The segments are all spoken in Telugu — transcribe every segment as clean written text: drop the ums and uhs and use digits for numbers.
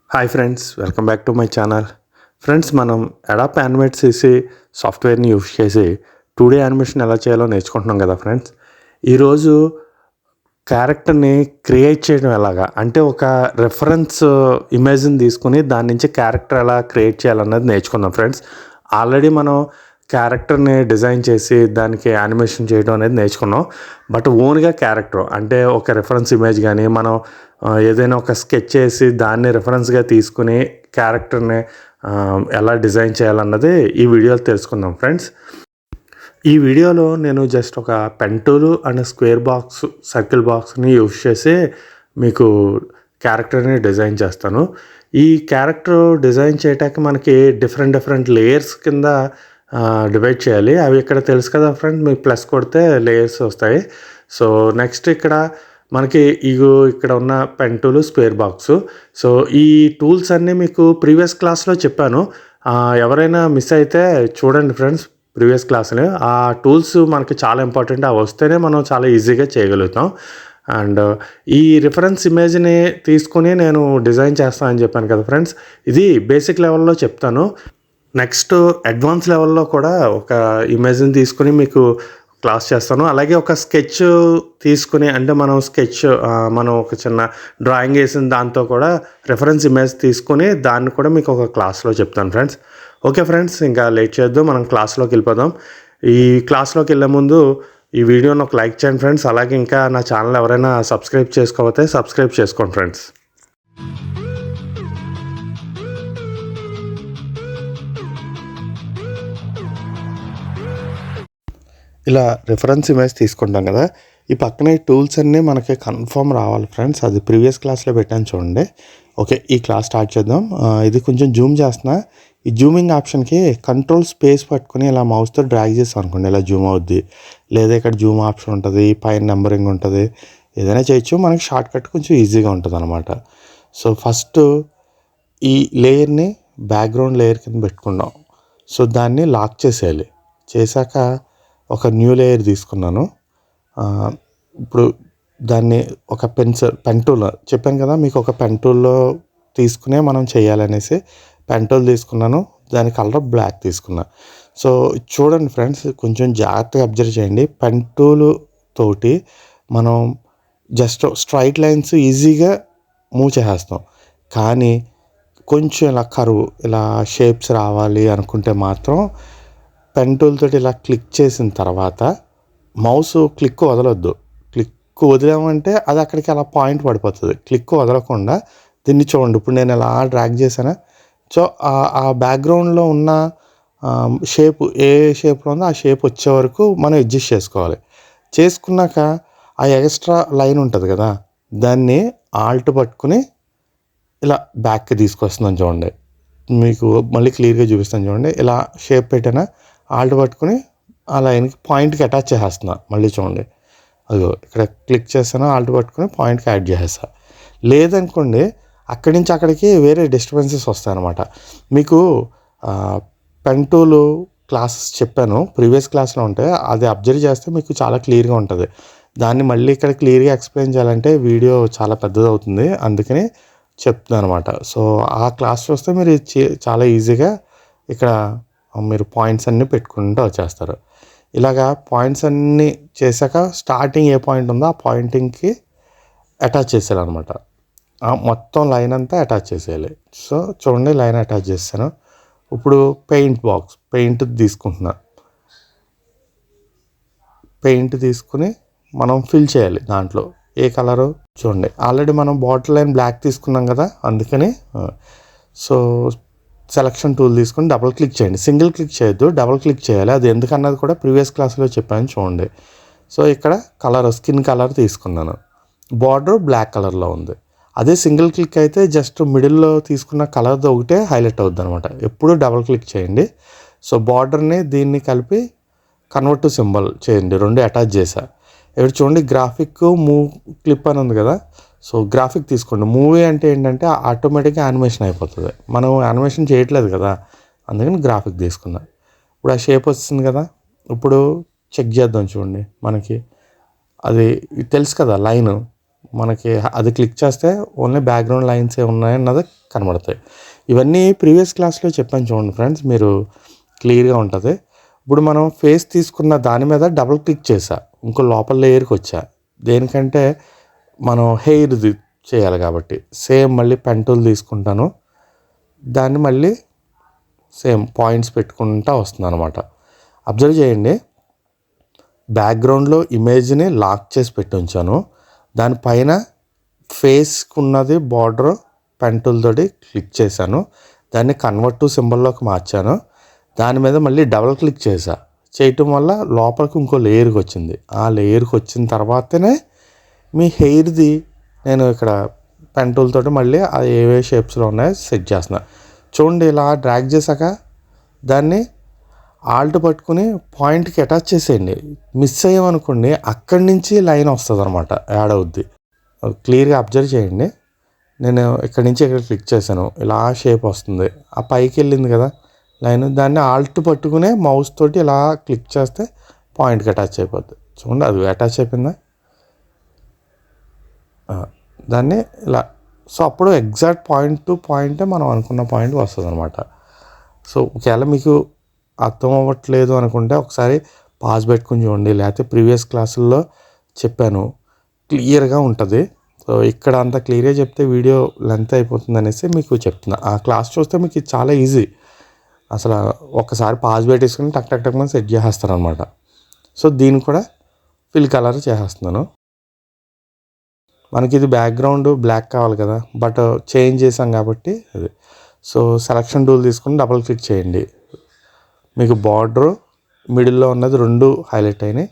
Hi friends, welcome back to my channel. Friends, మనం అడాప్ యానిమేట్ చేసి సాఫ్ట్వేర్ని యూస్ చేసి 2D యానిమేషన్ ఎలా చేయాలో నేర్చుకుంటున్నాం కదా ఫ్రెండ్స్. ఈరోజు క్యారెక్టర్ని క్రియేట్ చేయడం ఎలాగా అంటే ఒక రెఫరెన్స్ ఇమేజ్ని తీసుకుని దాని నుంచి క్యారెక్టర్ ఎలా క్రియేట్ చేయాలన్నది నేర్చుకుందాం ఫ్రెండ్స్. ఆల్రెడీ మనం క్యారెక్టర్ని డిజైన్ చేసి దానికి యానిమేషన్ చేయడం అనేది నేర్చుకున్నాం. బట్ ఓన్గా క్యారెక్టర్ అంటే ఒక రెఫరెన్స్ ఇమేజ్ కానీ మనం ఏదైనా ఒక స్కెచ్ చేసి దాన్ని రెఫరెన్స్గా తీసుకుని క్యారెక్టర్ని ఎలా డిజైన్ చేయాలన్నది ఈ వీడియోలో తెలుసుకుందాం ఫ్రెండ్స్. ఈ వీడియోలో నేను జస్ట్ ఒక pen tool and square box, circle బాక్స్ని యూస్ చేసి మీకు క్యారెక్టర్ని డిజైన్ చేస్తాను. ఈ క్యారెక్టర్ డిజైన్ చేయటానికి మనకి డిఫరెంట్ లేయర్స్ కింద డివైడ్ చేయాలి. అవి ఇక్కడ తెలుసు కదా ఫ్రెండ్, మీకు ప్లస్ కొడితే లేయర్స్ వస్తాయి. సో నెక్స్ట్ ఇక్కడ మనకి ఇక్కడ ఉన్న pen tool, square box. So ఈ టూల్స్ అన్నీ మీకు ప్రీవియస్ క్లాస్లో చెప్పాను. ఎవరైనా మిస్ అయితే చూడండి ఫ్రెండ్స్ ప్రీవియస్ క్లాస్ని. ఆ టూల్స్ మనకి చాలా ఇంపార్టెంట్. అవి వస్తేనే మనం చాలా ఈజీగా చేయగలుగుతాం. అండ్ ఈ రిఫరెన్స్ ఇమేజ్ని తీసుకుని నేను డిజైన్ చేస్తానని చెప్పాను కదా ఫ్రెండ్స్. ఇది బేసిక్ లెవెల్లో చెప్తాను. నెక్స్ట్ అడ్వాన్స్ లెవెల్లో కూడా ఒక ఇమేజ్ని తీసుకుని మీకు క్లాస్ చేస్తాను. అలాగే ఒక స్కెచ్ తీసుకుని అంటే మనం ఒక చిన్న డ్రాయింగ్ వేసిన దాంతో కూడా రెఫరెన్స్ ఇమేజ్ తీసుకుని దాన్ని కూడా మీకు ఒక క్లాస్లో చెప్తాను ఫ్రెండ్స్. ఓకే ఫ్రెండ్స్, ఇంకా లేట్ చేద్దాం, మనం క్లాస్లోకి వెళ్ళిపోదాం. ఈ క్లాస్లోకి వెళ్ళే ముందు ఈ వీడియోని ఒక లైక్ చేయండి ఫ్రెండ్స్. అలాగే ఇంకా నా ఛానల్ ఎవరైనా సబ్స్క్రైబ్ చేసుకోకపోతే సబ్స్క్రైబ్ చేసుకోండి ఫ్రెండ్స్. ఇలా రిఫరెన్స్ ఇమేజ్ తీసుకుంటాం కదా, ఈ పక్కన ఈ టూల్స్ అన్నీ మనకి కన్ఫర్మ్ రావాలి ఫ్రెండ్స్. అది ప్రీవియస్ క్లాస్లో పెట్టాను చూడండి. ఓకే, ఈ క్లాస్ స్టార్ట్ చేద్దాం. ఇది కొంచెం జూమ్ చేస్తున్నా. ఈ జూమింగ్ ఆప్షన్కి కంట్రోల్ స్పేస్ పట్టుకుని ఇలా మౌస్తో డ్రాగ్ చేస్తాం అనుకోండి, ఇలా జూమ్ అవుద్ది. లేదా ఇక్కడ జూమ్ ఆప్షన్ ఉంటుంది, పైన నెంబరింగ్ ఉంటుంది, ఏదైనా చేయొచ్చు. మనకి షార్ట్ కట్ కొంచెం ఈజీగా ఉంటుంది అనమాట. సో ఫస్ట్ ఈ లేయర్ని బ్యాక్గ్రౌండ్ లేయర్ కింద పెట్టుకున్నాం. సో దాన్ని లాక్ చేసేయాలి. చేశాక ఒక న్యూ లేయర్ తీసుకున్నాను. ఇప్పుడు దాన్ని ఒక పెన్ టూల్ చెప్పాను కదా మీకు, ఒక పెన్ టూల్లో తీసుకునే మనం చేయాలనేసి పెన్ టూల్ తీసుకున్నాను. దాని కలర్ బ్లాక్ తీసుకున్నా. సో చూడండి ఫ్రెండ్స్, కొంచెం జాగ్రత్తగా అబ్జర్వ్ చేయండి. పెన్ టూల్ తోటి మనం జస్ట్ స్ట్రైట్ లైన్స్ ఈజీగా మూవ్ చేసేస్తాం. కానీ కొంచెం ఇలా కర్వ్, ఇలా షేప్స్ రావాలి అనుకుంటే మాత్రం పెన్ టూల్ తోటి ఇలా క్లిక్ చేసిన తర్వాత మౌస్ క్లిక్ వదలొద్దు. క్లిక్ వదిలామంటే అది అక్కడికి అలా పాయింట్ పడిపోతుంది. క్లిక్ వదలకుండా దీన్ని చూడండి. ఇప్పుడు నేను ఇలా డ్రాగ్ చేశాను. సో ఆ బ్యాక్గ్రౌండ్లో ఉన్న షేప్ ఏ షేప్లో ఉందో ఆ షేప్ వచ్చే వరకు మనం అడ్జస్ట్ చేసుకోవాలి. చేసుకున్నాక ఆ ఎక్స్ట్రా లైన్ ఉంటుంది కదా, దాన్ని ఆల్ట్ పట్టుకుని ఇలా బ్యాక్కి తీసుకొస్తున్నాను చూడండి. మీకు మళ్ళీ క్లియర్గా చూపిస్తాను చూడండి. ఇలా షేప్ పెట్టినా ఆల్ట్ పట్టుకుని ఆ లైన్కి పాయింట్కి అటాచ్ చేసేస్తున్నా. మళ్ళీ చూడండి, అదిగో ఇక్కడ క్లిక్ చేస్తాను, ఆల్ట్ పట్టుకుని పాయింట్కి యాడ్ చేసేస్తా. లేదనుకోండి అక్కడి నుంచి అక్కడికి వేరే డిస్టర్బెన్సెస్ వస్తాయన్నమాట. మీకు పెన్ టూల్ క్లాసెస్ చెప్పాను ప్రీవియస్ క్లాస్లో ఉంటే, అది అబ్జర్వ్ చేస్తే మీకు చాలా క్లియర్గా ఉంటుంది. దాన్ని మళ్ళీ ఇక్కడ క్లియర్గా ఎక్స్ప్లెయిన్ చేయాలంటే వీడియో చాలా పెద్దది అవుతుంది, అందుకని చెప్తున్నాను అనమాట. సో ఆ క్లాస్ చూస్తే మీరు చాలా ఈజీగా ఇక్కడ మీరు పాయింట్స్ అన్నీ పెట్టుకుంటూ వచ్చేస్తారు. ఇలాగా పాయింట్స్ అన్నీ చేశాక స్టార్టింగ్ ఏ పాయింట్ ఉందో ఆ పాయింటింగ్కి అటాచ్ చేసేయాలన్నమాట. మొత్తం లైన్ అంతా అటాచ్ చేసేయాలి. సో చూడండి, లైన్ అటాచ్ చేస్తాను. ఇప్పుడు పెయింట్ తీసుకుంటున్నా. పెయింట్ తీసుకుని మనం ఫిల్ చేయాలి. దాంట్లో ఏ కలరు చూడండి, ఆల్రెడీ మనం బాటిల్ లైన్ బ్లాక్ తీసుకున్నాం కదా, అందుకని సో సెలక్షన్ టూల్ తీసుకుని డబుల్ క్లిక్ చేయండి. సింగిల్ క్లిక్ చేయొద్దు, డబుల్ క్లిక్ చేయాలి. అది ఎందుకన్నది కూడా ప్రీవియస్ క్లాస్లో చెప్పాను చూడండి. సో ఇక్కడ స్కిన్ కలర్ తీసుకున్నాను. బార్డర్ బ్లాక్ కలర్లో ఉంది. అదే సింగిల్ క్లిక్ అయితే జస్ట్ మిడిల్లో తీసుకున్న కలర్తో ఒకటే హైలైట్ అవుద్ది అనమాట. ఎప్పుడు డబుల్ క్లిక్ చేయండి. సో బార్డర్ని దీన్ని కలిపి కన్వర్ట్ టు సింబల్ చేయండి. రెండు అటాచ్ చేశా. ఇక్కడ చూడండి, గ్రాఫిక్ మూవ్ క్లిప్ అని ఉంది కదా. సో గ్రాఫిక్ తీసుకోండి. మూవీ అంటే ఏంటంటే ఆటోమేటిక్గా యానిమేషన్ అయిపోతుంది. మనం యానిమేషన్ చేయట్లేదు కదా, అందుకని గ్రాఫిక్ తీసుకున్నా. ఇప్పుడు ఆ షేప్ వస్తుంది కదా. ఇప్పుడు చెక్ చేద్దాం చూడండి. మనకి అది తెలుసు కదా లైన్, మనకి అది క్లిక్ చేస్తే ఓన్లీ బ్యాక్గ్రౌండ్ లైన్స్ ఏ ఉన్నాయన్నది కనబడతాయి. ఇవన్నీ ప్రీవియస్ క్లాస్లో చెప్పాను చూడండి ఫ్రెండ్స్, మీరు క్లియర్గా ఉంటుంది. ఇప్పుడు మనం ఫేస్ తీసుకున్న దాని మీద డబుల్ క్లిక్ చేసా, ఇంకో లోపల లేయర్కి వచ్చా. దేనికంటే మనం హెయిర్ది చేయాలి కాబట్టి. సేమ్ మళ్ళీ పెన్ టూల్ తీసుకుంటాను, దాన్ని మళ్ళీ సేమ్ పాయింట్స్ పెట్టుకుంటా వస్తుంది అనమాట. అబ్జర్వ్ చేయండి, బ్యాక్గ్రౌండ్లో ఇమేజ్ని లాక్ చేసి పెట్టి ఉంచాను, దానిపైన ఫేస్కి ఉన్నది బార్డర్ పెన్ టూల్ తోటి క్లిక్ చేశాను, దాన్ని కన్వర్ట్ టు సింబల్లోకి మార్చాను, దాని మీద మళ్ళీ డబుల్ క్లిక్ చేయటం వల్ల లోపలికి ఇంకో లేయర్కి వచ్చింది. ఆ లేయర్కి వచ్చిన తర్వాతనే మీ హెయిర్ది నేను ఇక్కడ పెన్ టూల్ తోటి మళ్ళీ అది ఏవే షేప్స్లో ఉన్నాయో సెట్ చేస్తున్నా. చూడండి, ఇలా డ్రాగ్ చేశాక దాన్ని ఆల్ట్ పట్టుకుని పాయింట్కి అటాచ్ చేసేయండి. మిస్ అయ్యామనుకోండి అక్కడి నుంచి లైన్ వస్తుంది అనమాట, యాడ్ అవుద్ది. క్లియర్గా అబ్జర్వ్ చేయండి, నేను ఇక్కడి నుంచి ఇక్కడ క్లిక్ చేశాను, ఇలా షేప్ వస్తుంది, ఆ పైకి వెళ్ళింది కదా లైన్, దాన్ని ఆల్ట్ పట్టుకునే మౌస్ తోటి ఇలా క్లిక్ చేస్తే పాయింట్కి అటాచ్ అయిపోద్ది. చూడండి, అది అటాచ్ అయిపోయిందా, దాన్ని ఇలా. సో అప్పుడు ఎగ్జాక్ట్ పాయింట్ టు పాయింటే మనం అనుకున్న పాయింట్ వస్తుంది అనమాట. సో ఒకవేళ మీకు అర్థం అవ్వట్లేదు అనుకుంటే ఒకసారి పాజ్ పెట్టుకుని చూడండి, లేకపోతే ప్రీవియస్ క్లాసుల్లో చెప్పాను, క్లియర్గా ఉంటుంది. సో ఇక్కడ అంత క్లియర్గా చెప్తే వీడియో లెంత్ అయిపోతుంది అనేసి మీకు చెప్తున్నా. ఆ క్లాస్ చూస్తే మీకు ఇది చాలా ఈజీ, అసలు ఒక్కసారి పాజ్ పెట్టేసుకుని టక్ టక్ టక్ సెట్ చేసేస్తారనమాట. సో దీన్ని కూడా ఫిల్ కలర్ చేసేస్తున్నాను. మనకి ఇది బ్యాక్గ్రౌండ్ బ్లాక్ కావాలి కదా, బట్ చేంజ్ చేసాం కాబట్టి అది. సో సెలక్షన్ టూల్ తీసుకుని డబుల్ క్లిక్ చేయండి, మీకు బార్డరు మిడిల్లో ఉన్నది రెండు హైలైట్ అయినాయి.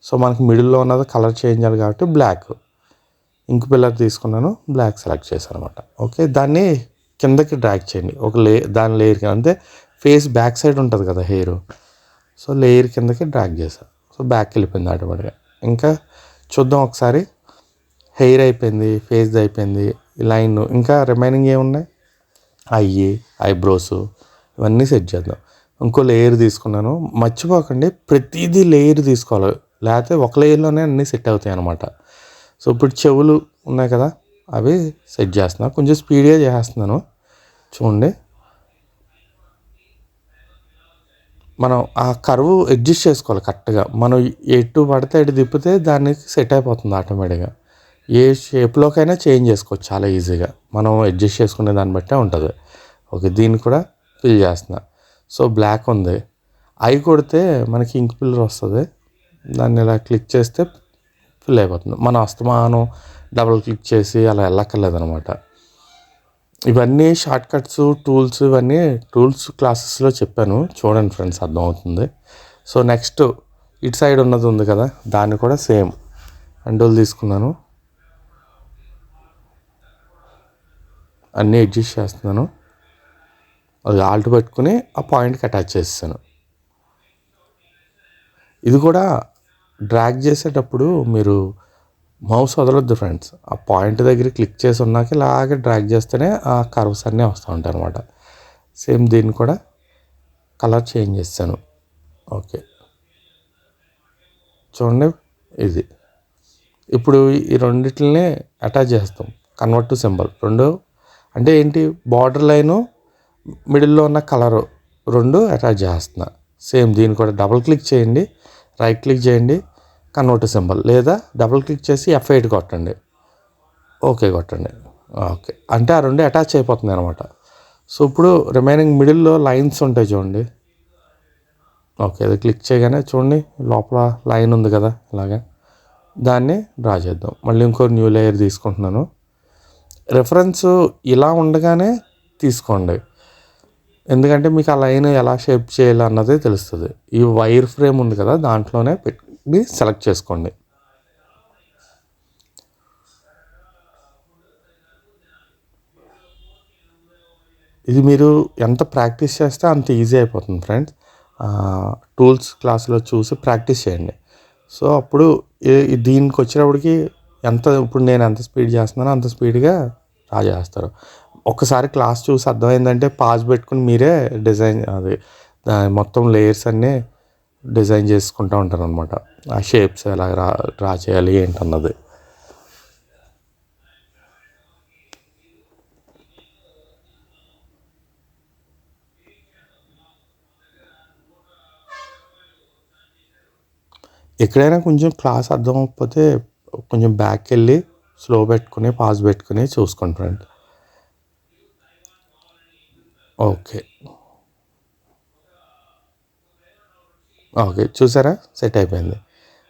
సో మనకి మిడిల్లో ఉన్నది కలర్ చేంజ్ అవ్వాలి కాబట్టి బ్లాక్, ఇంక్ పిల్లర్ తీసుకున్నాను, బ్లాక్ సెలెక్ట్ చేశాను అనమాట. ఓకే, దాన్ని కిందకి డ్రాగ్ చేయండి, ఒక దాని లేయర్కి, అంతే. ఫేస్ బ్యాక్ సైడ్ ఉంటుంది కదా హెయిర్, సో లేయర్ కిందకి డ్రాగ్ చేశాను, సో బ్యాక్ వెళ్ళిపోయింది ఆటోమేటిక్గా. ఇంకా చూద్దాం ఒకసారి, హెయిర్ అయిపోయింది, ఫేస్ది అయిపోయింది, లైన్, ఇంకా రిమైనింగ్ ఏమున్నాయి, ఐబ్రోస్, ఇవన్నీ సెట్ చేద్దాం. ఇంకో లేయర్ తీసుకున్నాను, మర్చిపోకండి ప్రతిదీ లేయర్ తీసుకోవాలి, లేకపోతే ఒక లేయర్లోనే అన్నీ సెట్ అవుతాయి అనమాట. సో ఇప్పుడు చెవులు ఉన్నాయి కదా, అవి సెట్ చేస్తున్నాను, కొంచెం స్పీడ్గా చేస్తున్నాను. చూడండి, మనం ఆ కర్వ్ అడ్జస్ట్ చేసుకోవాలి కరెక్ట్గా, మనం ఎటు పడితే ఎటు తిప్పితే దానికి సెట్ అయిపోతుంది ఆటోమేటిక్గా. ఏ షేప్లోకైనా చేంజ్ చేసుకోవచ్చు చాలా ఈజీగా, మనం అడ్జస్ట్ చేసుకునే దాన్ని బట్టే ఉంటుంది. ఓకే, దీన్ని కూడా ఫిల్ చేస్తున్నా. సో బ్లాక్ ఉంది, ఐ కొడితే మనకి ఇంక్ పిల్లర్ వస్తుంది, దాన్ని ఇలా క్లిక్ చేస్తే ఫిల్ అయిపోతుంది. మన అస్తమానం డబుల్ క్లిక్ చేసి అలా వెళ్ళక్కర్లేదు అనమాట. ఇవన్నీ షార్ట్ కట్స్, టూల్స్, ఇవన్నీ టూల్స్ క్లాసెస్లో చెప్పాను, చూడండి ఫ్రెండ్స్, అర్థమవుతుంది. సో నెక్స్ట్ ఇటు సైడ్ ఉన్నది ఉంది కదా, దాన్ని కూడా సేమ్ హ్యాండిల్ తీసుకున్నాను, అన్నీ అడ్జస్ట్ చేస్తున్నాను, అది ఆల్ట్ పెట్టుకుని ఆ పాయింట్కి అటాచ్ చేస్తాను. ఇది కూడా డ్రాగ్ చేసేటప్పుడు మీరు మౌస్ వదలొద్దు ఫ్రెండ్స్, ఆ పాయింట్ దగ్గర క్లిక్ చేసి ఉన్నాక ఇలాగే డ్రాగ్ చేస్తేనే ఆ కర్వ్స్ అన్నీ వస్తూ ఉంటాయి అనమాట. సేమ్ దీన్ని కూడా కలర్ చేంజ్ చేస్తాను. ఓకే, చూడండి, ఇది ఇప్పుడు ఈ రెండిటిని అటాచ్ చేస్తాం, కన్వర్ట్ టు సింబల్. రెండు అంటే ఏంటి, బార్డర్ లైను మిడిల్లో ఉన్న కలరు రెండు అటాచ్ చేస్తున్నా. సేమ్ దీన్ని కూడా డబుల్ క్లిక్ చేయండి, రైట్ క్లిక్ చేయండి, కన్వర్ట్ సింబల్, లేదా డబుల్ క్లిక్ చేసి F8 కొట్టండి, ఓకే కొట్టండి. ఓకే, అంటే ఆ రెండు అటాచ్ అయిపోతుంది అనమాట. సో ఇప్పుడు రిమైనింగ్ మిడిల్లో లైన్స్ ఉంటాయి చూడండి. ఓకే, అది క్లిక్ చేయగానే చూడండి లోపల లైన్ ఉంది కదా, ఇలాగా దాన్ని డ్రా చేద్దాం. మళ్ళీ ఇంకో న్యూ లేయర్ తీసుకుంటున్నాను. రిఫరెన్స్ ఇలా ఉండగానే తీసుకోండి, ఎందుకంటే మీకు ఆ లైన్ ఎలా షేప్ చేయాలి అన్నది తెలుస్తుంది. ఈ వైర్ ఫ్రేమ్ ఉంది కదా, దాంట్లోనే పెట్టి సెలెక్ట్ చేసుకోండి. ఇది మీరు ఎంత ప్రాక్టీస్ చేస్తే అంత ఈజీ అయిపోతుంది ఫ్రెండ్స్. టూల్స్ క్లాస్లో చూసి ప్రాక్టీస్ చేయండి. సో అప్పుడు దీనికి వచ్చేటప్పటికి ఇప్పుడు నేను ఎంత స్పీడ్ చేస్తున్నానో అంత స్పీడ్గా డ్రా చేస్తారు. ఒక్కసారి క్లాస్ చూసి అర్థమైందంటే పాజ్ పెట్టుకుని మీరే డిజైన్ అది మొత్తం లేయర్స్ అన్నీ డిజైన్ చేసుకుంటూ ఉంటారు అనమాట, ఆ షేప్స్ ఎలా డ్రా చేయాలి ఏంటన్నది. ఎక్కడైనా కొంచెం క్లాస్ అర్థం అవ్వకపోతే కొంచెం బ్యాక్ వెళ్ళి స్లో పెట్టుకుని పాజ్ పెట్టుకుని చూసుకోండి ఫ్రెండ్. ఓకే ఓకే చూసారా, సెట్ అయిపోయింది.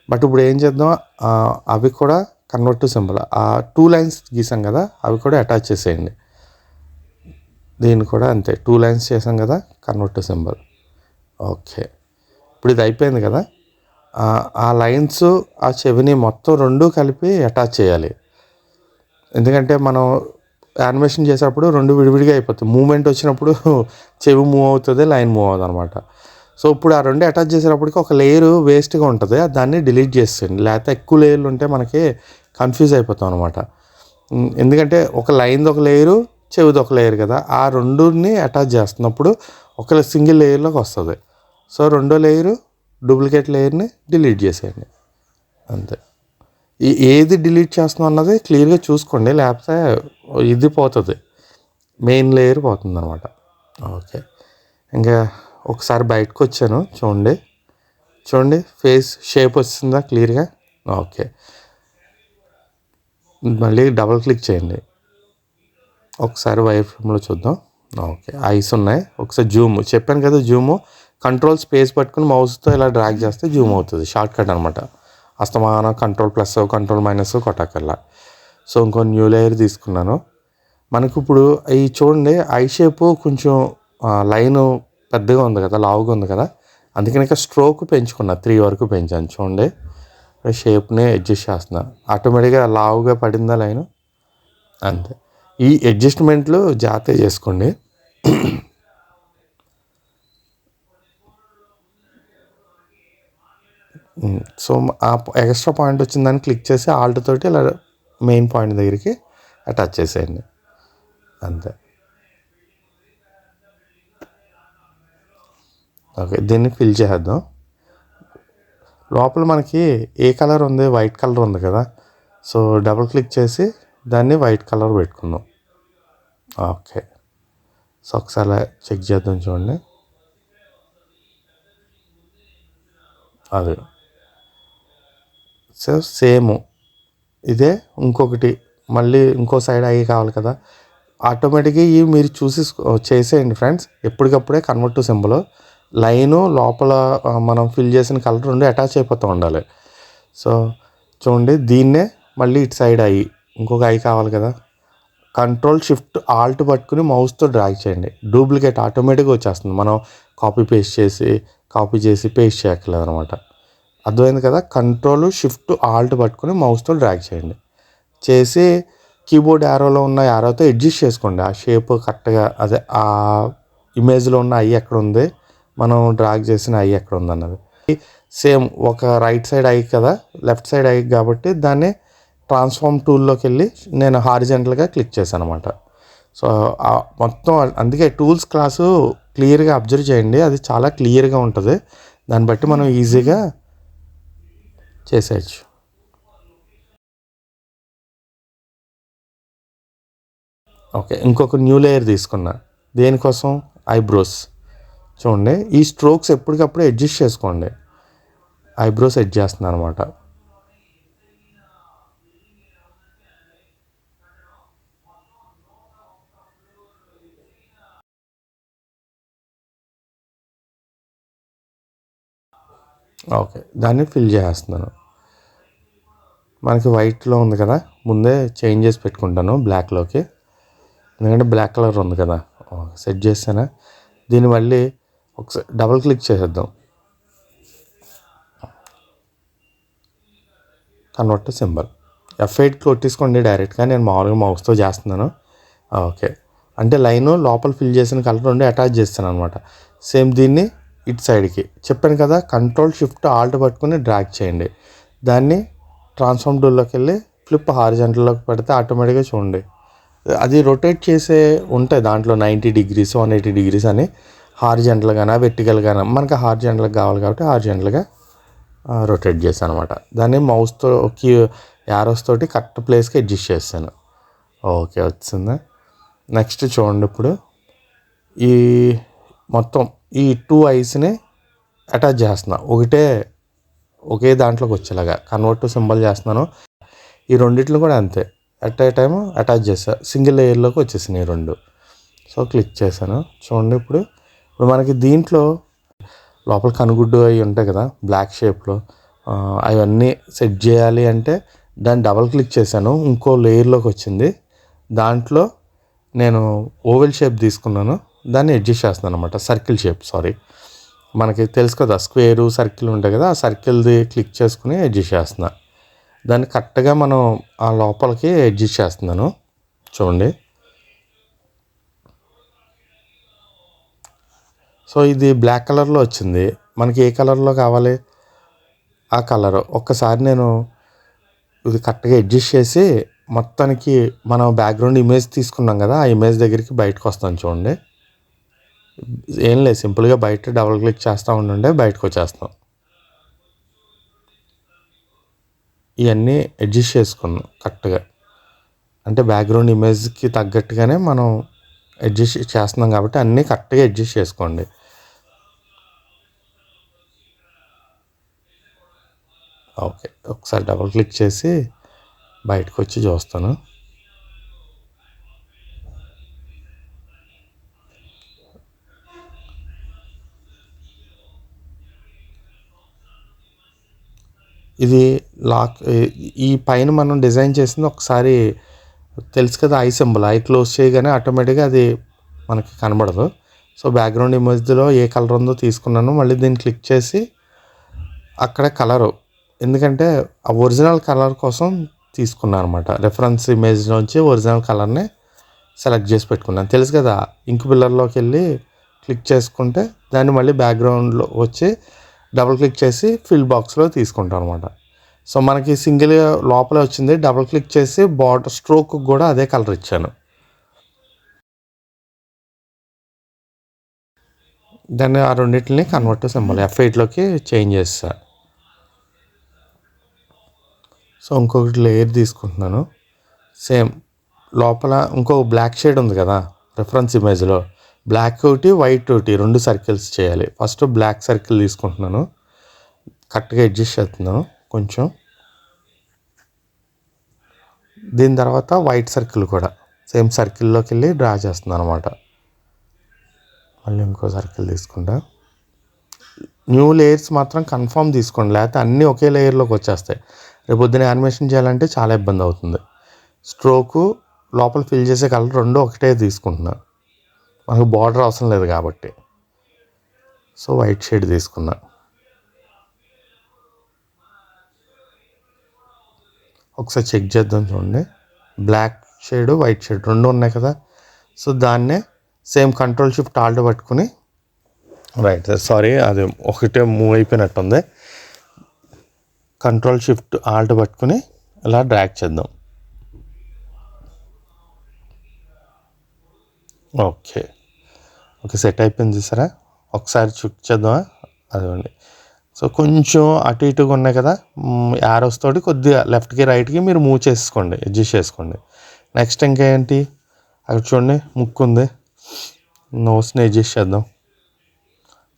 బట్ ఇప్పుడు ఏం చేద్దాం, అవి కూడా కన్వర్ట్ టు సింబల్, ఆ 2 లైన్స్ గీసాం కదా అవి కూడా అటాచ్ చేసేయండి. దీన్ని కూడా అంతే 2 లైన్స్ చేసాం కదా, కన్వర్ట్ టు సింబల్. ఓకే ఇప్పుడు ఇది అయిపోయింది కదా. ఆ లైన్స్ ఆ చెవిని మొత్తం రెండు కలిపి అటాచ్ చేయాలి. ఎందుకంటే మనం యానిమేషన్ చేసేటప్పుడు రెండు విడివిడిగా అయిపోతుంది. మూమెంట్ వచ్చినప్పుడు చెవి మూవ్ అవుతుంది, లైన్ మూవ్ అవుతుంది అనమాట. సో ఇప్పుడు ఆ రెండు అటాచ్ చేసేటప్పటికి ఒక లేయర్ వేస్ట్గా ఉంటుంది, దాన్ని డిలీట్ చేసేయండి. లేకపోతే ఎక్కువ లేయర్లు ఉంటే మనకి కన్ఫ్యూజ్ అయిపోతాం అనమాట. ఎందుకంటే ఒక లైన్ది ఒక లేయరు, చెవిది ఒక లేయర్ కదా, ఆ రెండుని అటాచ్ చేస్తున్నప్పుడు ఒక సింగిల్ లేయర్లోకి వస్తుంది. సో రెండో లేయరు డూప్లికేట్ లేయర్ని డిలీట్ చేసేయండి అంతే. ఏది డిలీట్ చేస్తున్నాం అన్నది క్లియర్గా చూసుకోండి, లేకపోతే ఇది పోతుంది, మెయిన్ లేయర్ పోతుంది అనమాట. ఓకే ఇంకా ఒకసారి బయటకు వచ్చాను చూడండి, చూడండి ఫేస్ షేప్ వస్తుందా క్లియర్గా. ఓకే మళ్ళీ డబుల్ క్లిక్ చేయండి, ఒకసారి వైర్ ఫ్రేమ్లో చూద్దాం. ఓకే ఐస్ ఉన్నాయి. ఒకసారి జూమ్, చెప్పాను కదా జూము, కంట్రోల్ స్పేస్ పట్టుకుని మౌస్తో ఇలా డ్రాగ్ చేస్తే జూమ్ అవుతుంది, షార్ట్ కట్ అనమాట. అస్తమానం కంట్రోల్ ప్లస్ కంట్రోల్ మైనస్ కొట్టకల్లా. సో ఇంకో న్యూ లేయర్ తీసుకున్నాను. మనకు ఇప్పుడు ఈ చూడండి ఐ షేపు కొంచెం లైను పెద్దగా ఉంది కదా, లావుగా ఉంది కదా, అందుకని ఇంకా స్ట్రోక్ పెంచుకున్నా, 3 వరకు పెంచాను. చూడండి షేప్ని అడ్జస్ట్ చేస్తున్నా, ఆటోమేటిక్గా లావుగా పడిందా లైను అంతే. ఈ అడ్జస్ట్మెంట్లు జాగ్రత్తగా చేసుకోండి. సో ఆ ఎక్స్ట్రా పాయింట్ వచ్చిందని క్లిక్ చేసి ఆల్ట్ తోటి ఇలా మెయిన్ పాయింట్ దగ్గరికి అటాచ్ చేసేయండి అంతే. ఓకే దీన్ని ఫిల్ చేద్దాం. లోపల మనకి ఏ కలర్ ఉంది, వైట్ కలర్ ఉంది కదా, సో డబుల్ క్లిక్ చేసి దాన్ని వైట్ కలర్ పెట్టుకుందాం. ఓకే సో ఒకసారి చెక్ చేద్దాం చూడండి, అది సో సేమ్ ఇదే. ఇంకొకటి మళ్ళీ ఇంకో సైడ్ అయ్యి కావాలి కదా, ఆటోమేటిక్గా ఇవి మీరు చూసి చేసేయండి ఫ్రెండ్స్. ఎప్పటికప్పుడే కన్వర్ట్ టు సింబల్, లైను లోపల మనం ఫిల్ చేసిన కలర్ రెండు అటాచ్ అయిపోతూ ఉండాలి. సో చూడండి దీన్నే మళ్ళీ ఇటు సైడ్ అయ్యి ఇంకొక ఐ కావాలి కదా, కంట్రోల్ షిఫ్ట్ ఆల్ట్ పట్టుకుని మౌస్తో డ్రాగ్ చేయండి, డూప్లికేట్ ఆటోమేటిక్గా వచ్చేస్తుంది. మనం కాపీ చేసి పేస్ట్ చేయక్కర్లేదు అనమాట. అర్థమైంది కదా. కంట్రోల్ షిఫ్ట్ ఆల్ట్ పట్టుకుని మౌస్తో డ్రాగ్ చేయండి, చేసి కీబోర్డ్ యారోలో ఉన్న యారోతో అడ్జస్ట్ చేసుకోండి ఆ షేప్ కరెక్ట్గా, అదే ఆ ఇమేజ్లో ఉన్న ఐ ఎక్కడ ఉంది, మనం డ్రాగ్ చేసిన ఐ ఎక్కడ ఉంది అన్నది. సేమ్ ఒక రైట్ సైడ్ ఐ కదా, లెఫ్ట్ సైడ్ ఐ కాబట్టి దాన్ని ట్రాన్స్ఫార్మ్ టూల్లోకి వెళ్ళి నేను హారిజెంటల్గా క్లిక్ చేశాను అనమాట. సో మొత్తం అందుకే టూల్స్ క్లాసు క్లియర్గా అబ్జర్వ్ చేయండి, అది చాలా క్లియర్గా ఉంటుంది, దాన్ని బట్టి మనం ఈజీగా చేసేయచ్చు. ఓకే ఇంకొక న్యూ లేయర్ తీసుకున్నా, దేనికోసం, ఐబ్రోస్. చూడండి ఈ స్ట్రోక్స్ ఎప్పటికప్పుడు అడ్జస్ట్ చేసుకోండి, ఐబ్రోస్ ఎడ్ చేస్తున్నాను అనమాట. ఓకే దాన్ని ఫిల్ చేస్తున్నాను. మనకి వైట్లో ఉంది కదా, ముందే చేంజ్ చేసి పెట్టుకుంటాను బ్లాక్లోకి, ఎందుకంటే బ్లాక్ కలర్ ఉంది కదా. సెట్ చేస్తానా, దీన్ని మళ్ళీ ఒకసారి డబుల్ క్లిక్ చేసేద్దాం, కన్వర్ట్ టు సింబల్. F8 కొట్టేసుకోండి డైరెక్ట్గా, నేను మామూలుగా మౌస్తో చేస్తున్నాను. ఓకే అంటే లైను లోపల ఫిల్ చేసిన కలర్ నుండి అటాచ్ చేస్తాను అనమాట. సేమ్ దీన్ని ఇటు సైడ్కి చెప్పాను కదా, కంట్రోల్ షిఫ్ట్ ఆల్ట్ పట్టుకుని డ్రాగ్ చేయండి, దాన్ని ట్రాన్స్ఫార్మ్ టూల్లోకి వెళ్ళి ఫ్లిప్ హారిజెంటల్లోకి పెడితే ఆటోమేటిక్గా చూడండి అది రొటేట్ చేసే ఉంటాయి దాంట్లో 90 degrees 180 degrees అని, హారిజెంటల్గానా వెర్టికల్గానా, మనకు హారిజెంటల్గా కావాలి కాబట్టి హారిజెంటల్గా రొటేట్ చేశాను అనమాట. దాన్ని మౌస్తో యారోస్ తోటి కరెక్ట్ ప్లేస్కి అడ్జస్ట్ చేస్తాను. ఓకే వచ్చిందా. నెక్స్ట్ చూడండి ఇప్పుడు ఈ మొత్తం ఈ 2 ఐస్ని అటాచ్ చేస్తున్నా, ఒకటే ఒకే దాంట్లోకి వచ్చేలాగా కన్వర్ట్ టు సింబల్ చేస్తున్నాను. ఈ రెండిట్లో కూడా అంతే, ఎట్ ఏ టైమ్ అటాచ్ చేస్తా, సింగిల్ లేయర్లోకి వచ్చేసినాయి 2. సో క్లిక్ చేశాను. చూడండి ఇప్పుడు మనకి దీంట్లో లోపల కనుగుడ్డు అవి ఉంటాయి కదా బ్లాక్ షేప్లో, అవన్నీ సెట్ చేయాలి అంటే దాన్ని డబల్ క్లిక్ చేశాను, ఇంకో లేయర్లోకి వచ్చింది. దాంట్లో నేను ఓవెల్ షేప్ తీసుకున్నాను, దాన్ని అడ్జస్ట్ చేస్తున్నాను అనమాట. సర్కిల్ షేప్, సారీ, మనకి తెలుసు కదా స్క్వేరు సర్కిల్ ఉంటాయి కదా, ఆ సర్కిల్ది క్లిక్ చేసుకుని అడ్జస్ట్ చేస్తున్నా. దాన్ని కరెక్ట్గా మనం ఆ లోపలికి అడ్జస్ట్ చేస్తున్నాను. చూడండి. సో ఇది బ్లాక్ కలర్లో వచ్చింది. మనకి ఏ కలర్లో కావాలి ఆ కలర్. ఒక్కసారి నేను ఇది కరెక్ట్గా అడ్జస్ట్ చేసి మొత్తానికి మనం బ్యాక్గ్రౌండ్ ఇమేజ్ తీసుకున్నాం కదా, ఆ ఇమేజ్ దగ్గరికి బయటకు వస్తాను. చూడండి, ఏం లేదు, సింపుల్గా బయట డబుల్ క్లిక్ చేస్తూ ఉండండి, బయటకు వచ్చేస్తాం. ఇవన్నీ అడ్జస్ట్ చేసుకున్నాం కరెక్ట్గా, అంటే బ్యాక్గ్రౌండ్ ఇమేజ్కి తగ్గట్టుగానే మనం అడ్జస్ట్ చేస్తున్నాం కాబట్టి అన్నీ కరెక్ట్గా అడ్జస్ట్ చేసుకోండి. ఓకే, ఒకసారి డబుల్ క్లిక్ చేసి బయటకు వచ్చి చూస్తాను. ఇది లాక్, ఈ పైన మనం డిజైన్ చేసింది ఒకసారి తెలుసు కదా, ఐ సింబల్, ఐ క్లోజ్ చేయగానే ఆటోమేటిక్గా అది మనకి కనబడదు. సో బ్యాక్గ్రౌండ్ ఇమేజ్లో ఏ కలర్ ఉందో తీసుకున్నాను, మళ్ళీ దీన్ని క్లిక్ చేసి అక్కడ కలరు, ఎందుకంటే ఆ ఒరిజినల్ కలర్ కోసం తీసుకున్నాను అనమాట. రెఫరెన్స్ ఇమేజ్లోంచి ఒరిజినల్ కలర్ని సెలెక్ట్ చేసి పెట్టుకున్నాను. తెలుసు కదా, ఇంక్ పిల్లర్లోకి వెళ్ళి క్లిక్ చేసుకుంటే దాన్ని మళ్ళీ బ్యాక్గ్రౌండ్లో వచ్చి డబుల్ క్లిక్ చేసి ఫిల్ బాక్స్లో తీసుకుంటాం అనమాట. సో మనకి సింగిల్ లోపలే వచ్చింది, డబుల్ క్లిక్ చేసి బార్డర్ స్ట్రోక్ కూడా అదే కలర్ ఇచ్చాను. దాన్ని ఆ రెండింటిని కన్వర్ట్ సింబల్ F8లోకి చేంజ్ చేస్తా. సో ఇంకొకటి లేయర్ తీసుకుంటున్నాను. సేమ్ లోపల ఇంకో బ్లాక్ షేడ్ ఉంది కదా రెఫరెన్స్ ఇమేజ్లో, బ్లాక్ ఒకటి వైట్ ఒకటి 2 సర్కిల్స్ చేయాలి. ఫస్ట్ బ్లాక్ సర్కిల్ తీసుకుంటున్నాను, కరెక్ట్గా అడ్జస్ట్ చేస్తున్నాను కొంచెం. దీని తర్వాత వైట్ సర్కిల్ కూడా సేమ్ సర్కిల్లోకి వెళ్ళి డ్రా చేస్తున్నాను అనమాట. మళ్ళీ ఇంకో సర్కిల్ తీసుకుంటా. న్యూ లేయర్స్ మాత్రం కన్ఫర్మ్ తీసుకోండి, లేకపోతే అన్నీ ఒకే లేయర్లోకి వచ్చేస్తాయి. రేపు పొద్దున యానిమేషన్ చేయాలంటే చాలా ఇబ్బంది అవుతుంది. స్ట్రోకు లోపల ఫిల్ చేసే కలర్ 2 ఒకటే తీసుకుంటున్నా, మనకు బార్డర్ అవసరం లేదు కాబట్టి. సో వైట్ షేడ్ తీసుకున్నా. ఒకసారి చెక్ చేద్దాం. చూడండి, బ్లాక్ షేడ్ వైట్ షేడ్ 2 ఉన్నాయి కదా. సో దాన్నే సేమ్ కంట్రోల్ షిఫ్ట్ ఆల్ట్ పట్టుకుని, రైట్ సారీ అది ఒకటే మూవ్ అయిపోయినట్టుంది, కంట్రోల్ షిఫ్ట్ ఆల్ట్ పట్టుకుని ఇలా డ్రాగ్ చేద్దాం. ఓకే ఓకే, సెట్ అయిపోయింది చూసారా. ఒకసారి చెక్ చేద్దామా, అదివ్వండి. సో కొంచెం అటు ఇటుగా ఉన్నాయి కదా, యారోస్ తోటి కొద్దిగా లెఫ్ట్కి రైట్కి మీరు మూవ్ చేసుకోండి, అడ్జస్ట్ చేసుకోండి. నెక్స్ట్ ఇంకేంటి, అక్కడ చూడండి ముక్కు ఉంది, నోస్ని అడ్జస్ట్ చేద్దాం.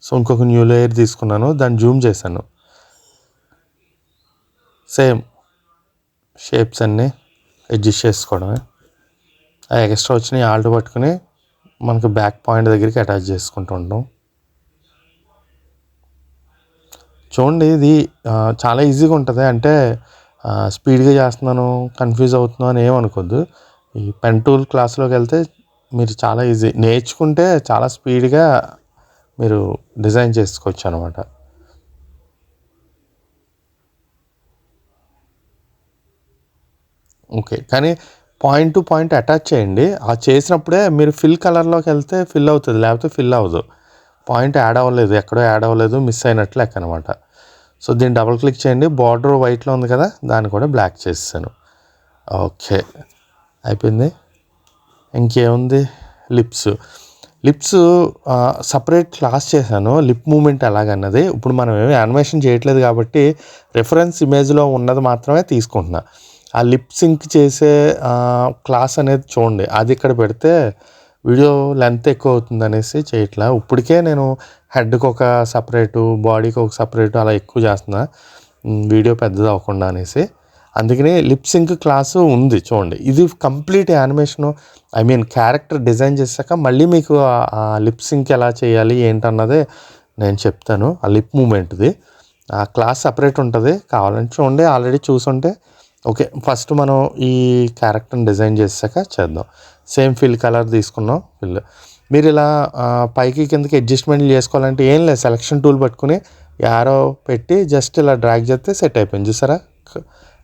సో ఇంకొక న్యూ లేయర్ తీసుకున్నాను, దాన్ని జూమ్ చేశాను. సేమ్ షేప్స్ అన్నీ అడ్జస్ట్ చేసుకోవడమే. ఆ ఎక్స్ట్రా వచ్చినాయి ఆల్ట్ పట్టుకుని మనకు బ్యాక్ పాయింట్ దగ్గరికి అటాచ్ చేసుకుంటూ ఉంటాం. చూడండి, ఇది చాలా ఈజీగా ఉంటుంది, అంటే స్పీడ్గా చేస్తున్నాను కన్ఫ్యూజ్ అవుతున్నాను అని ఏమనుకోద్దు. ఈ పెన్ టూల్ క్లాస్లోకి వెళ్తే మీరు చాలా ఈజీ, నేర్చుకుంటే చాలా స్పీడ్గా మీరు డిజైన్ చేసుకోవచ్చు అనమాట. ఓకే, కానీ పాయింట్ టు పాయింట్ అటాచ్ చేయండి. ఆ చేసినప్పుడే మీరు ఫిల్ కలర్లోకి వెళ్తే ఫిల్ అవుతుంది, లేకపోతే ఫిల్ అవ్వదు. పాయింట్ యాడ్ అవ్వలేదు, ఎక్కడో యాడ్ అవ్వలేదు, మిస్ అయినట్లు లెక్క అనమాట. సో దీన్ని డబుల్ క్లిక్ చేయండి, బార్డర్ వైట్లో ఉంది కదా, దాన్ని కూడా బ్లాక్ చేసాను. ఓకే అయిపోయింది. ఇంకేముంది, లిప్స్ సపరేట్ క్లాస్ చేశాను, లిప్ మూమెంట్ ఎలాగన్నది. ఇప్పుడు మనం ఏమి యానిమేషన్ చేయట్లేదు కాబట్టి రెఫరెన్స్ ఇమేజ్లో ఉన్నది మాత్రమే తీసుకుంటున్నా. ఆ లిప్ సింక్ చేసే క్లాస్ అనేది చూడండి, అది ఇక్కడ పెడితే వీడియో లెంత్ ఎక్కువ అవుతుంది అనేసి చేయట్లా. ఇప్పటికే నేను హెడ్కి ఒక సపరేటు, బాడీకి ఒక సపరేటు అలా ఎక్కువ చేస్తున్నా. వీడియో పెద్దది అవ్వకుండా అనేసి. అందుకని లిప్ సింక్ క్లాసు ఉంది చూడండి. ఇది complete animation, I mean character design చేశాక మళ్ళీ మీకు ఆ లిప్ సింక్ ఎలా చేయాలి ఏంటన్నదే నేను చెప్తాను. ఆ లిప్ మూమెంట్ది ఆ క్లాస్ సపరేట్ ఉంటుంది, కావాలంటే చూడండి. ఆల్రెడీ చూసుంటే ఓకే. ఫస్ట్ మనం ఈ క్యారెక్టర్ని డిజైన్ చేశాక చేద్దాం. సేమ్ ఫిల్ కలర్ తీసుకున్నాం. మీరు ఇలా పైకి కిందకి అడ్జస్ట్మెంట్లు చేసుకోవాలంటే ఏం లేదు, సెలక్షన్ టూల్ పట్టుకుని యారో పెట్టి జస్ట్ ఇలా డ్రాగ్ చేస్తే సెట్ అయిపోయింది. చూసారా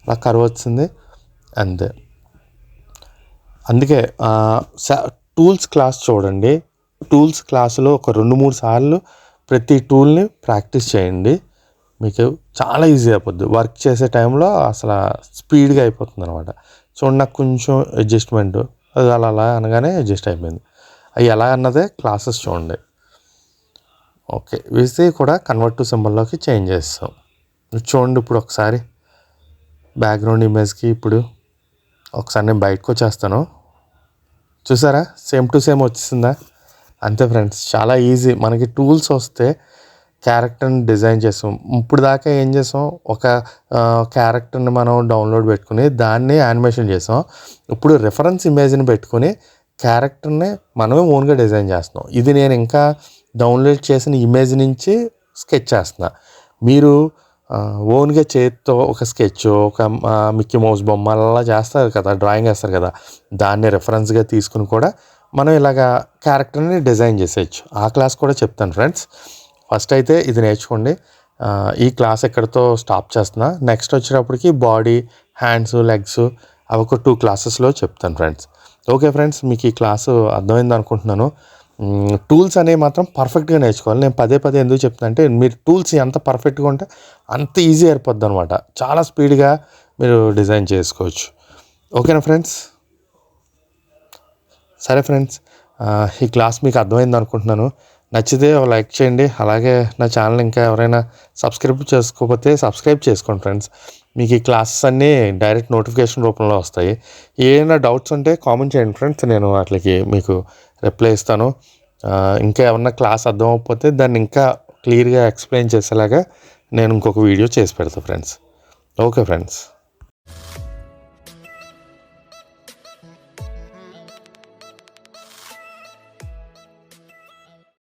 అలా కర్వ్ వచ్చింది అంతే. అందుకే టూల్స్ క్లాస్ చూడండి. టూల్స్ క్లాసులో ఒక 2-3 సార్లు ప్రతి టూల్ని ప్రాక్టీస్ చేయండి. మీకు చాలా ఈజీ అయిపోద్ది. వర్క్ చేసే టైంలో అసలు స్పీడ్గా అయిపోతుంది అనమాట. చూడండి, నాకు కొంచెం అడ్జస్ట్మెంట్ అది అలా అనగానే అడ్జస్ట్ అయిపోయింది. అవి ఎలా అన్నదే క్లాసెస్ చూడండి. ఓకే, వీసి కూడా కన్వర్ట్ టు సింబల్లోకి చేంజ్ చేస్తాం. చూడండి ఇప్పుడు ఒకసారి బ్యాక్గ్రౌండ్ ఇమేజ్కి ఇప్పుడు ఒకసారి నేను బయటకు వచ్చేస్తాను. చూసారా సేమ్ టు సేమ్ వచ్చేసిందా? అంతే ఫ్రెండ్స్, చాలా ఈజీ. మనకి టూల్స్ వస్తే క్యారెక్టర్ని డిజైన్ చేస్తాం. ఇప్పుడు దాకా ఏం చేసాం, ఒక క్యారెక్టర్ని మనం డౌన్లోడ్ పెట్టుకుని దాన్ని యానిమేషన్ చేసాం. ఇప్పుడు రిఫరెన్స్ ఇమేజ్ని పెట్టుకుని క్యారెక్టర్ని మనమే ఓన్గా డిజైన్ చేస్తున్నాం. ఇది నేను ఇంకా డౌన్లోడ్ చేసిన ఇమేజ్ నుంచి స్కెచ్ చేస్తున్నా. మీరు ఓన్గా చేతితో ఒక స్కెచ్, ఒక మిక్కీ మౌస్ బొమ్మ అలా చేస్తారు కదా, డ్రాయింగ్ వేస్తారు కదా, దాన్ని రెఫరెన్స్గా తీసుకుని కూడా మనం ఇలాగా క్యారెక్టర్ని డిజైన్ చేసేయచ్చు. ఆ క్లాస్ కూడా చెప్తాను ఫ్రెండ్స్. ఫస్ట్ అయితే ఇది నేర్చుకోండి. ఈ క్లాస్ ఎక్కడితో స్టాప్ చేస్తున్నా. నెక్స్ట్ వచ్చేటప్పటికి బాడీ, హ్యాండ్స్, లెగ్స్ అవి ఒక 2 క్లాసెస్లో చెప్తాను ఫ్రెండ్స్. ఓకే ఫ్రెండ్స్, మీకు ఈ క్లాసు అర్థమైంది అనుకుంటున్నాను. టూల్స్ అనేవి మాత్రం పర్ఫెక్ట్గా నేర్చుకోవాలి. నేను పదే ఎందుకు చెప్తున్నా అంటే, మీరు టూల్స్ ఎంత పర్ఫెక్ట్గా ఉంటే అంత ఈజీ అయిపోద్ది అనమాట. చాలా స్పీడ్గా మీరు డిజైన్ చేసుకోవచ్చు. ఓకేనా ఫ్రెండ్స్? సరే ఫ్రెండ్స్, ఈ క్లాస్ మీకు అర్థమైంది అనుకుంటున్నాను. నచ్చితే లైక్ చేయండి. అలాగే నా ఛానల్ ఇంకా ఎవరైనా సబ్స్క్రైబ్ చేసుకోకపోతే సబ్స్క్రైబ్ చేసుకోండి ఫ్రెండ్స్. మీకు ఈ క్లాసెస్ అన్నీ డైరెక్ట్ నోటిఫికేషన్ రూపంలో వస్తాయి. ఏమైనా డౌట్స్ ఉంటే కామెంట్ చేయండి ఫ్రెండ్స్, నేను వాటికి మీకు రిప్లై ఇస్తాను. ఇంకా ఏమన్నా క్లాస్ అర్థం అవ్వకపోతే దాన్ని ఇంకా క్లియర్గా ఎక్స్ప్లెయిన్ చేసేలాగా నేను ఇంకొక వీడియో చేసి పెడతాను ఫ్రెండ్స్. Okay friends.